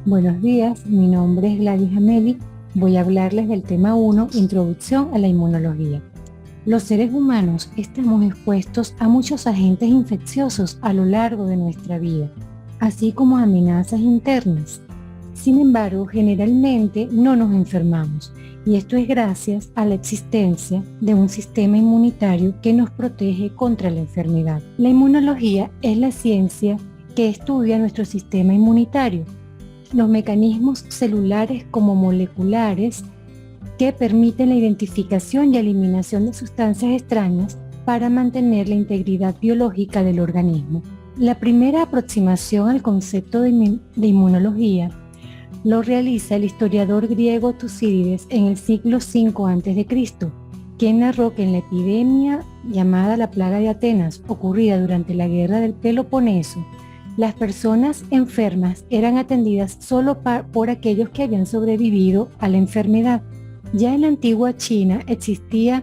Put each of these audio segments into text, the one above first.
Buenos días, mi nombre es Gladys Ameli. Voy a hablarles del tema 1, Introducción a la Inmunología. Los seres humanos estamos expuestos a muchos agentes infecciosos a lo largo de nuestra vida, así como a amenazas internas. Sin embargo, generalmente no nos enfermamos, y esto es gracias a la existencia de un sistema inmunitario que nos protege contra la enfermedad. La inmunología es la ciencia que estudia nuestro sistema inmunitario, los mecanismos celulares como moleculares que permiten la identificación y eliminación de sustancias extrañas para mantener la integridad biológica del organismo. La primera aproximación al concepto de inmunología lo realiza el historiador griego Tucídides en el siglo V a.C., quien narró que en la epidemia llamada la plaga de Atenas, ocurrida durante la guerra del Peloponeso, las personas enfermas eran atendidas solo por aquellos que habían sobrevivido a la enfermedad. Ya en la antigua China existía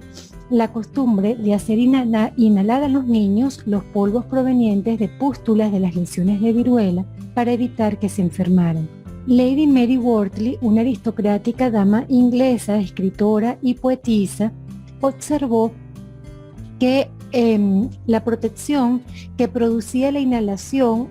la costumbre de hacer inhalar a los niños los polvos provenientes de pústulas de las lesiones de viruela para evitar que se enfermaran. Lady Mary Wortley, una aristocrática dama inglesa, escritora y poetisa, observó que la protección que producía la inhalación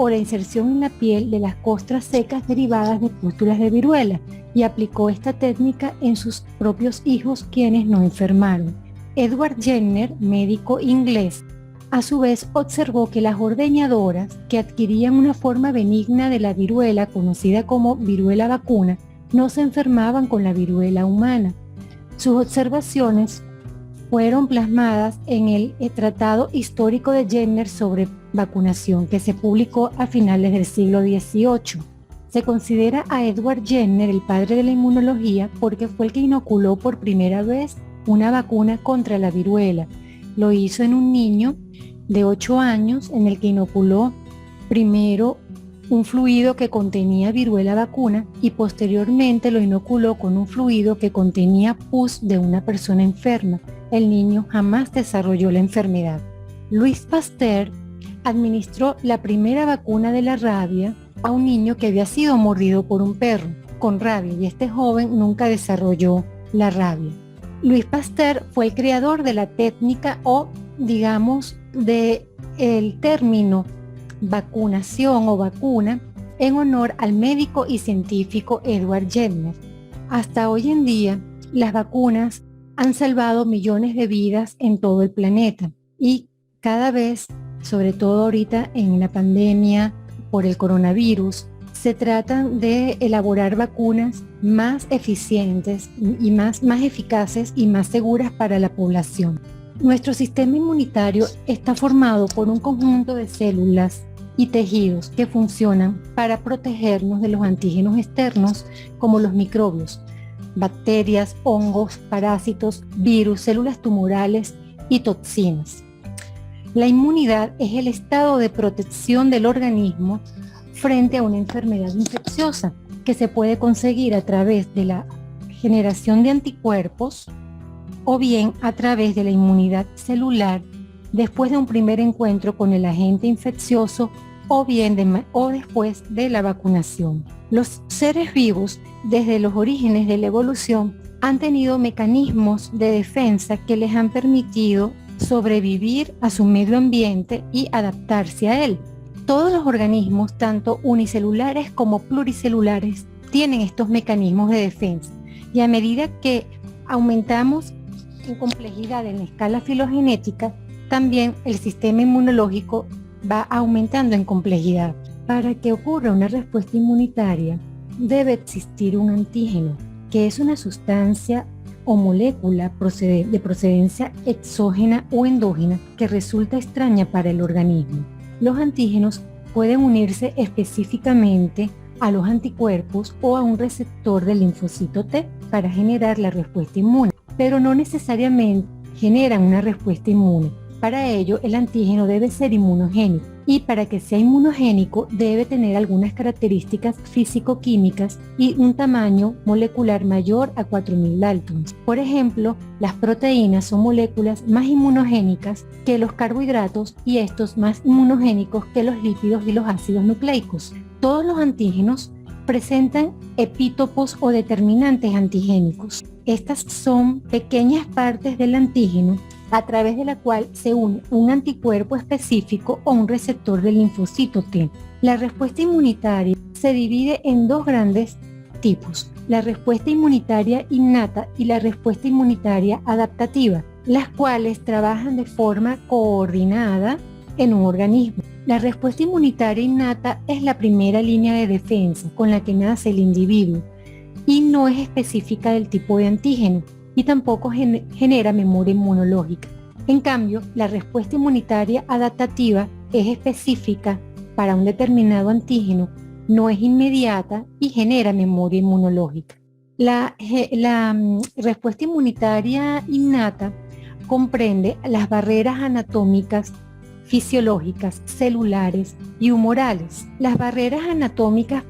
o la inserción en la piel de las costras secas derivadas de pústulas de viruela, y aplicó esta técnica en sus propios hijos, quienes no enfermaron. Edward Jenner, médico inglés, a su vez observó que las ordeñadoras que adquirían una forma benigna de la viruela, conocida como viruela vacuna, no se enfermaban con la viruela humana. Sus observaciones fueron plasmadas en el Tratado Histórico de Jenner sobre vacunación, que se publicó a finales del siglo XVIII. Se considera a Edward Jenner el padre de la inmunología porque fue el que inoculó por primera vez una vacuna contra la viruela. Lo hizo en un niño de 8 años, en el que inoculó primero un fluido que contenía viruela vacuna y posteriormente lo inoculó con un fluido que contenía pus de una persona enferma. El niño jamás desarrolló la enfermedad. Louis Pasteur administró la primera vacuna de la rabia a un niño que había sido mordido por un perro con rabia, y este joven nunca desarrolló la rabia. Louis Pasteur fue el creador de la técnica, o digamos del término vacunación o vacuna, en honor al médico y científico Edward Jenner. Hasta hoy en día, las vacunas han salvado millones de vidas en todo el planeta, y cada vez, sobre todo ahorita en la pandemia por el coronavirus, se tratan de elaborar vacunas más eficientes y más eficaces y más seguras para la población. Nuestro sistema inmunitario está formado por un conjunto de células y tejidos que funcionan para protegernos de los antígenos externos, como los microbios, bacterias, hongos, parásitos, virus, células tumorales y toxinas. La inmunidad es el estado de protección del organismo frente a una enfermedad infecciosa, que se puede conseguir a través de la generación de anticuerpos o bien a través de la inmunidad celular después de un primer encuentro con el agente infeccioso o después de la vacunación. Los seres vivos, desde los orígenes de la evolución, han tenido mecanismos de defensa que les han permitido sobrevivir a su medio ambiente y adaptarse a él. Todos los organismos, tanto unicelulares como pluricelulares, tienen estos mecanismos de defensa, y a medida que aumentamos en complejidad en la escala filogenética, también el sistema inmunológico va aumentando en complejidad. Para que ocurra una respuesta inmunitaria, debe existir un antígeno, que es una sustancia o molécula de procedencia exógena o endógena que resulta extraña para el organismo. Los antígenos pueden unirse específicamente a los anticuerpos o a un receptor del linfocito T para generar la respuesta inmune, pero no necesariamente generan una respuesta inmune. Para ello, el antígeno debe ser inmunogénico, y para que sea inmunogénico debe tener algunas características físico-químicas y un tamaño molecular mayor a 4000 daltons. Por ejemplo, las proteínas son moléculas más inmunogénicas que los carbohidratos, y estos más inmunogénicos que los lípidos y los ácidos nucleicos. Todos los antígenos presentan epítopos o determinantes antigénicos. Estas son pequeñas partes del antígeno a través de la cual se une un anticuerpo específico o un receptor del linfocito T. La respuesta inmunitaria se divide en dos grandes tipos: la respuesta inmunitaria innata y la respuesta inmunitaria adaptativa, las cuales trabajan de forma coordinada en un organismo. La respuesta inmunitaria innata es la primera línea de defensa con la que nace el individuo y no es específica del tipo de antígeno y tampoco genera memoria inmunológica. En cambio, la respuesta inmunitaria adaptativa es específica para un determinado antígeno, no es inmediata y genera memoria inmunológica. La respuesta inmunitaria innata comprende las barreras anatómicas, fisiológicas, celulares y humorales. Las barreras anatómicas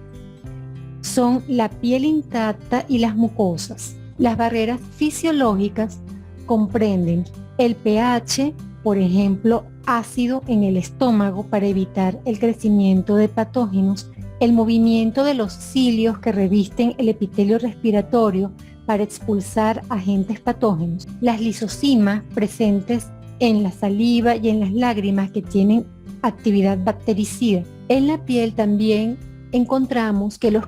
son la piel intacta y las mucosas. Las barreras fisiológicas comprenden el pH, por ejemplo, ácido en el estómago para evitar el crecimiento de patógenos, el movimiento de los cilios que revisten el epitelio respiratorio para expulsar agentes patógenos, las lisosimas presentes en la saliva y en las lágrimas que tienen actividad bactericida. En la piel también encontramos que los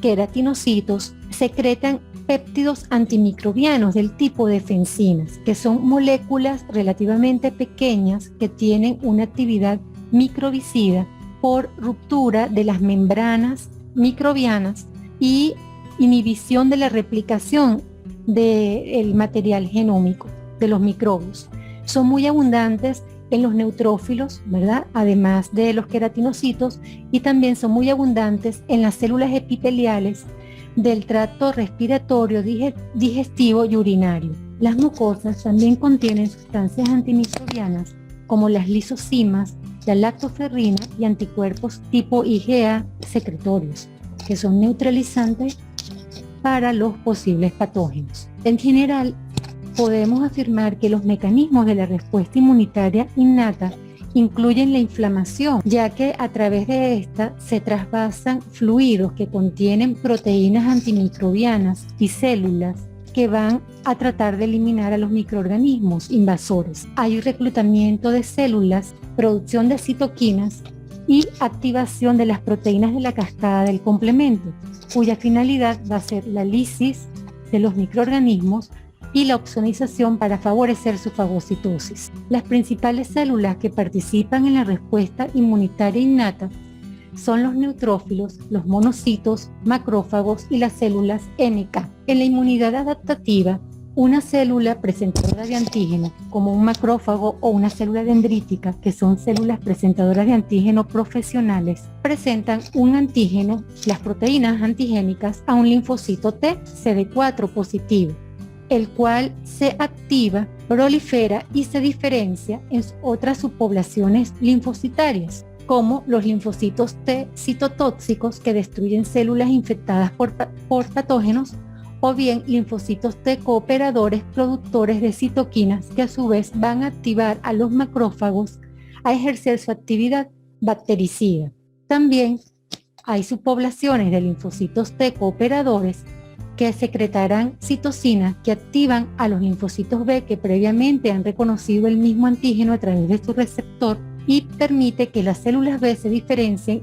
queratinocitos secretan péptidos antimicrobianos del tipo de fencinas, que son moléculas relativamente pequeñas que tienen una actividad microbicida por ruptura de las membranas microbianas y inhibición de la replicación del material genómico de los microbios. Son muy abundantes en los neutrófilos, ¿verdad? Además de los queratinocitos, y también son muy abundantes en las células epiteliales del tracto respiratorio, digestivo y urinario. Las mucosas también contienen sustancias antimicrobianas como las lisosimas, la lactoferrina y anticuerpos tipo IgA secretorios, que son neutralizantes para los posibles patógenos. En general, podemos afirmar que los mecanismos de la respuesta inmunitaria innata incluyen la inflamación, ya que a través de esta se trasvasan fluidos que contienen proteínas antimicrobianas y células que van a tratar de eliminar a los microorganismos invasores. Hay reclutamiento de células, producción de citoquinas y activación de las proteínas de la cascada del complemento, cuya finalidad va a ser la lisis de los microorganismos y la opsonización para favorecer su fagocitosis. Las principales células que participan en la respuesta inmunitaria innata son los neutrófilos, los monocitos, macrófagos y las células NK. En la inmunidad adaptativa, una célula presentadora de antígeno, como un macrófago o una célula dendrítica, que son células presentadoras de antígeno profesionales, presentan un antígeno, las proteínas antigénicas, a un linfocito T CD4 positivo, el cual se activa, prolifera y se diferencia en otras subpoblaciones linfocitarias, como los linfocitos T citotóxicos que destruyen células infectadas por patógenos, o bien linfocitos T cooperadores productores de citoquinas que a su vez van a activar a los macrófagos a ejercer su actividad bactericida. También hay subpoblaciones de linfocitos T cooperadores que secretarán citocinas que activan a los linfocitos B que previamente han reconocido el mismo antígeno a través de su receptor y permite que las células B se diferencien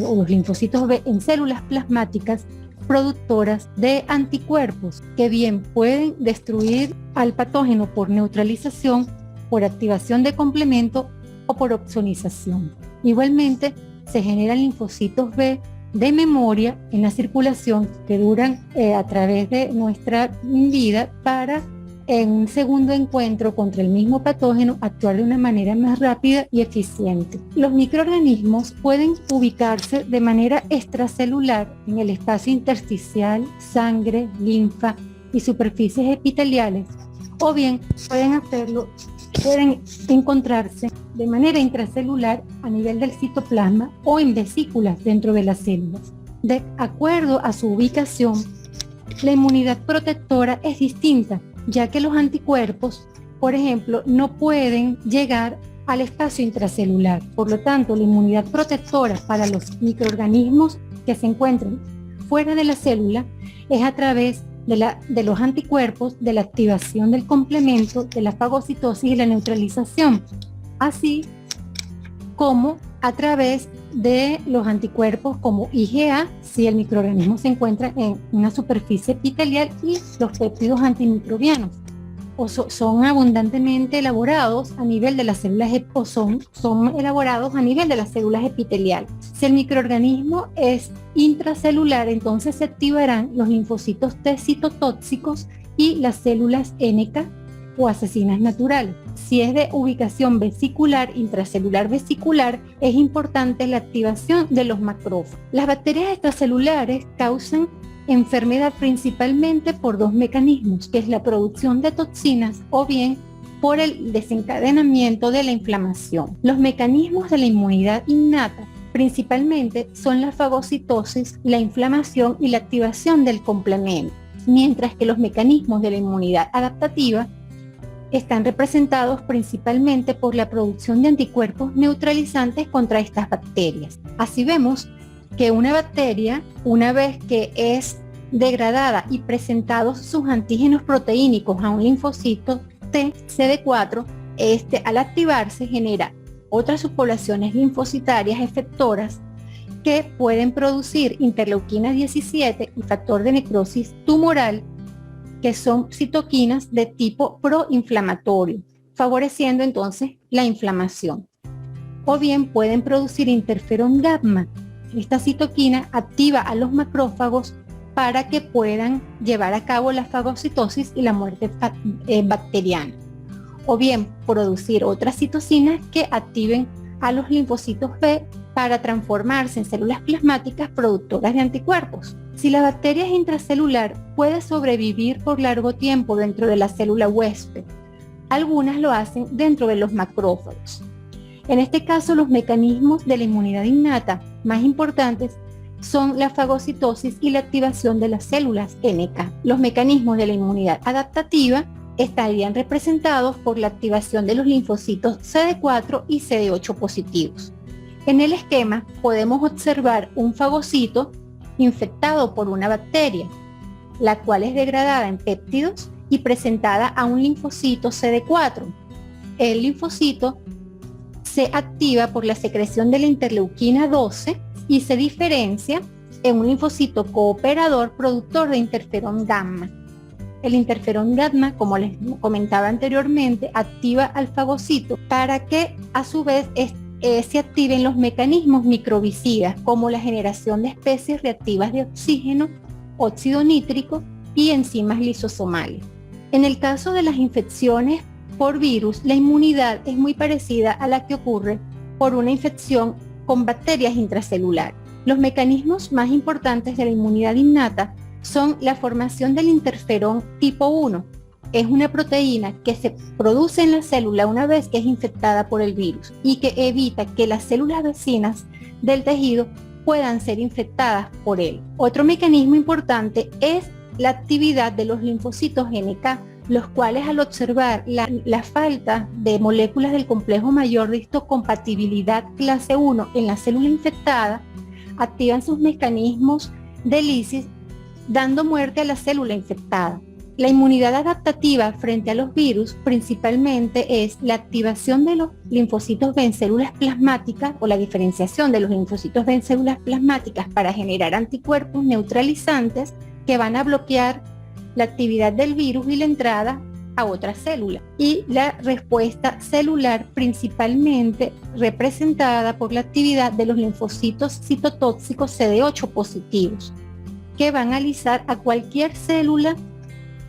o los linfocitos B en células plasmáticas productoras de anticuerpos que bien pueden destruir al patógeno por neutralización, por activación de complemento o por opsonización. Igualmente, se generan linfocitos B de memoria en la circulación que duran a través de nuestra vida para en un segundo encuentro contra el mismo patógeno actuar de una manera más rápida y eficiente. Los microorganismos pueden ubicarse de manera extracelular en el espacio intersticial, sangre, linfa y superficies epiteliales, o bien pueden encontrarse de manera intracelular a nivel del citoplasma o en vesículas dentro de las células. De acuerdo a su ubicación, la inmunidad protectora es distinta, ya que los anticuerpos, por ejemplo, no pueden llegar al espacio intracelular. Por lo tanto, la inmunidad protectora para los microorganismos que se encuentran fuera de la célula es a través de los anticuerpos, de la activación del complemento, de la fagocitosis y la neutralización, así como a través de los anticuerpos como IgA, si el microorganismo se encuentra en una superficie epitelial, y los péptidos antimicrobianos. Son abundantemente elaborados a nivel de las células son elaborados a nivel de las células epiteliales. Si el microorganismo es intracelular, entonces se activarán los linfocitos T citotóxicos y las células NK o asesinas naturales. Si es de ubicación vesicular, intracelular vesicular, es importante la activación de los macrófagos. Las bacterias extracelulares causan enfermedad principalmente por dos mecanismos, que es la producción de toxinas o bien por el desencadenamiento de la inflamación. Los mecanismos de la inmunidad innata principalmente son la fagocitosis, la inflamación y la activación del complemento, mientras que los mecanismos de la inmunidad adaptativa están representados principalmente por la producción de anticuerpos neutralizantes contra estas bacterias. Así vemos que una bacteria, una vez que es degradada y presentados sus antígenos proteínicos a un linfocito T CD4, al activarse genera otras subpoblaciones linfocitarias efectoras que pueden producir interleuquina 17 y factor de necrosis tumoral, que son citoquinas de tipo proinflamatorio, favoreciendo entonces la inflamación. O bien pueden producir interferón gamma. Esta citoquina activa a los macrófagos para que puedan llevar a cabo la fagocitosis y la muerte bacteriana. O bien producir otras citocinas que activen a los linfocitos B para transformarse en células plasmáticas productoras de anticuerpos. Si la bacteria es intracelular, puede sobrevivir por largo tiempo dentro de la célula huésped. Algunas lo hacen dentro de los macrófagos. En este caso, los mecanismos de la inmunidad innata más importantes son la fagocitosis y la activación de las células NK. Los mecanismos de la inmunidad adaptativa estarían representados por la activación de los linfocitos CD4 y CD8 positivos. En el esquema podemos observar un fagocito infectado por una bacteria, la cual es degradada en péptidos y presentada a un linfocito CD4. El linfocito se activa por la secreción de la interleuquina 12 y se diferencia en un linfocito cooperador productor de interferón gamma. El interferón gamma, como les comentaba anteriormente, activa al fagocito para que a su vez se activen los mecanismos microbicidas, como la generación de especies reactivas de oxígeno, óxido nítrico y enzimas lisosomales. En el caso de las infecciones por virus, la inmunidad es muy parecida a la que ocurre por una infección con bacterias intracelulares. Los mecanismos más importantes de la inmunidad innata son la formación del interferón tipo 1. Es una proteína que se produce en la célula una vez que es infectada por el virus y que evita que las células vecinas del tejido puedan ser infectadas por él. Otro mecanismo importante es la actividad de los linfocitos NK, los cuales al observar la falta de moléculas del complejo mayor de histocompatibilidad clase 1 en la célula infectada, activan sus mecanismos de lisis, dando muerte a la célula infectada. La inmunidad adaptativa frente a los virus principalmente es la activación de los linfocitos B en células plasmáticas o la diferenciación de los linfocitos B en células plasmáticas para generar anticuerpos neutralizantes que van a bloquear la actividad del virus y la entrada a otra célula. Y la respuesta celular principalmente representada por la actividad de los linfocitos citotóxicos CD8 positivos, que van a alisar a cualquier célula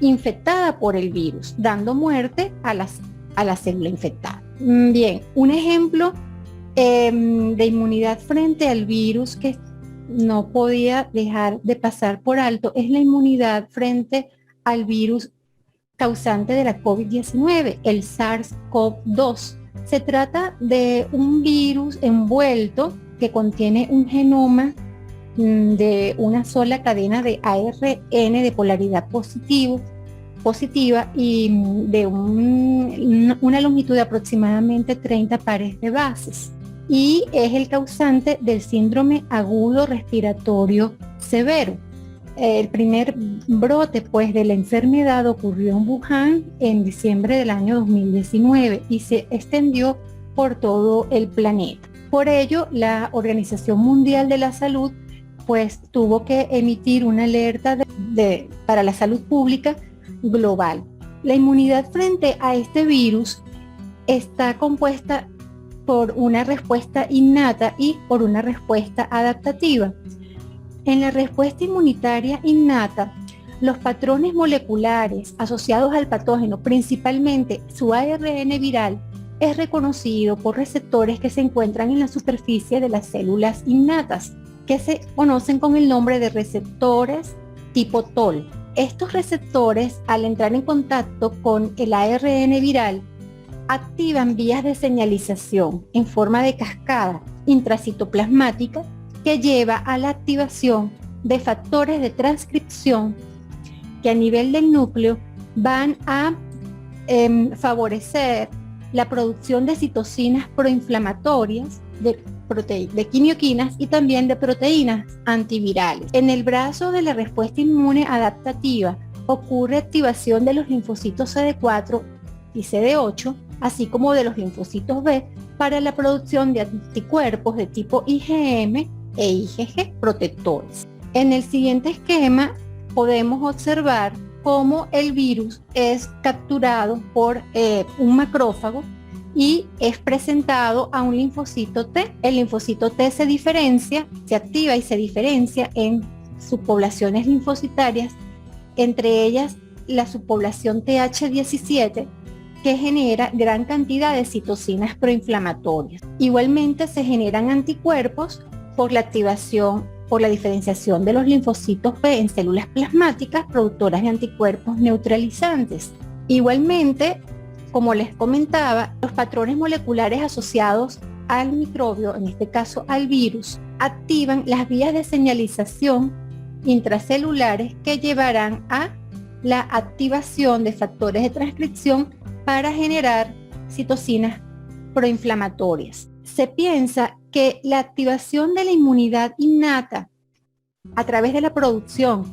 infectada por el virus, dando muerte a la célula infectada. Bien, un ejemplo de inmunidad frente al virus que no podía dejar de pasar por alto es la inmunidad frente al virus causante de la COVID-19, el SARS-CoV-2. Se trata de un virus envuelto que contiene un genoma de una sola cadena de ARN de polaridad positiva y de una longitud de aproximadamente 30 pares de bases. y es el causante del síndrome agudo respiratorio severo. El primer brote pues de la enfermedad ocurrió en Wuhan en diciembre del año 2019 y se extendió por todo el planeta. Por ello, la Organización Mundial de la Salud pues tuvo que emitir una alerta para la salud pública global. La inmunidad frente a este virus está compuesta por una respuesta innata y por una respuesta adaptativa. En la respuesta inmunitaria innata, los patrones moleculares asociados al patógeno, principalmente su ARN viral, es reconocido por receptores que se encuentran en la superficie de las células innatas, que se conocen con el nombre de receptores tipo TOL. Estos receptores, al entrar en contacto con el ARN viral, activan vías de señalización en forma de cascada intracitoplasmática que lleva a la activación de factores de transcripción que a nivel del núcleo van a favorecer la producción de citocinas proinflamatorias, de quimioquinas y también de proteínas antivirales. En el brazo de la respuesta inmune adaptativa ocurre activación de los linfocitos CD4 y CD8, así como de los linfocitos B, para la producción de anticuerpos de tipo IgM e IgG protectores. En el siguiente esquema podemos observar cómo el virus es capturado por un macrófago y es presentado a un linfocito T. El linfocito T se diferencia, se activa y se diferencia en subpoblaciones linfocitarias, entre ellas la subpoblación TH17, que genera gran cantidad de citocinas proinflamatorias. Igualmente se generan anticuerpos por la diferenciación de los linfocitos B en células plasmáticas productoras de anticuerpos neutralizantes. Igualmente, como les comentaba, los patrones moleculares asociados al microbio, en este caso al virus, activan las vías de señalización intracelulares que llevarán a la activación de factores de transcripción para generar citocinas proinflamatorias. Se piensa que la activación de la inmunidad innata a través de la producción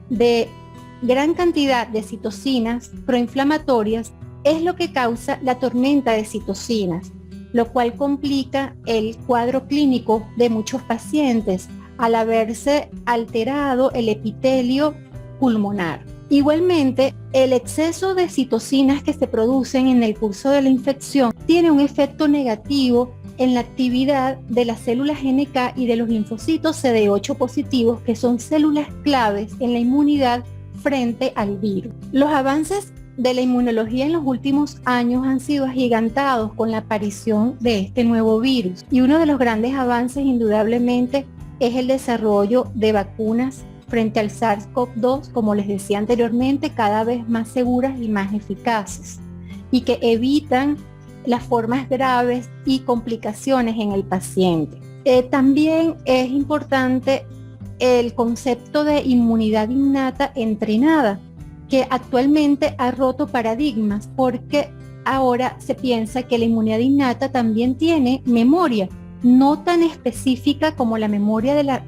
de gran cantidad de citocinas proinflamatorias es lo que causa la tormenta de citocinas, lo cual complica el cuadro clínico de muchos pacientes al haberse alterado el epitelio pulmonar. Igualmente, el exceso de citocinas que se producen en el curso de la infección tiene un efecto negativo en la actividad de las células NK y de los linfocitos CD8 positivos, que son células claves en la inmunidad frente al virus. Los avances de la inmunología en los últimos años han sido agigantados con la aparición de este nuevo virus, y uno de los grandes avances indudablemente es el desarrollo de vacunas frente al SARS-CoV-2, como les decía anteriormente, cada vez más seguras y más eficaces, y que evitan las formas graves y complicaciones en el paciente. También es importante el concepto de inmunidad innata entrenada, que actualmente ha roto paradigmas, porque ahora se piensa que la inmunidad innata también tiene memoria, no tan específica como la memoria de la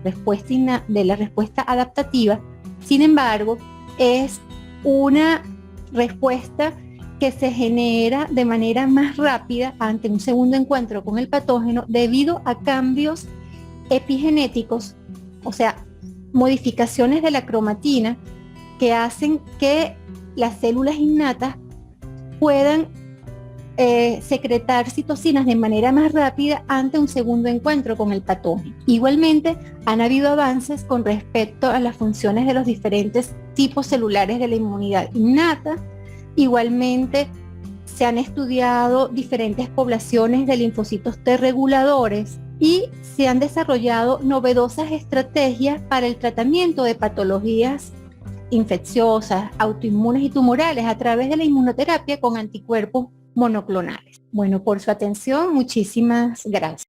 respuesta adaptativa. Sin embargo, es una respuesta que se genera de manera más rápida ante un segundo encuentro con el patógeno debido a cambios epigenéticos, o sea, modificaciones de la cromatina que hacen que las células innatas puedan secretar citocinas de manera más rápida ante un segundo encuentro con el patógeno. Igualmente, han habido avances con respecto a las funciones de los diferentes tipos celulares de la inmunidad innata. Igualmente, se han estudiado diferentes poblaciones de linfocitos T reguladores y se han desarrollado novedosas estrategias para el tratamiento de patologías infecciosas, autoinmunes y tumorales a través de la inmunoterapia con anticuerpos monoclonales. Bueno, por su atención, muchísimas gracias.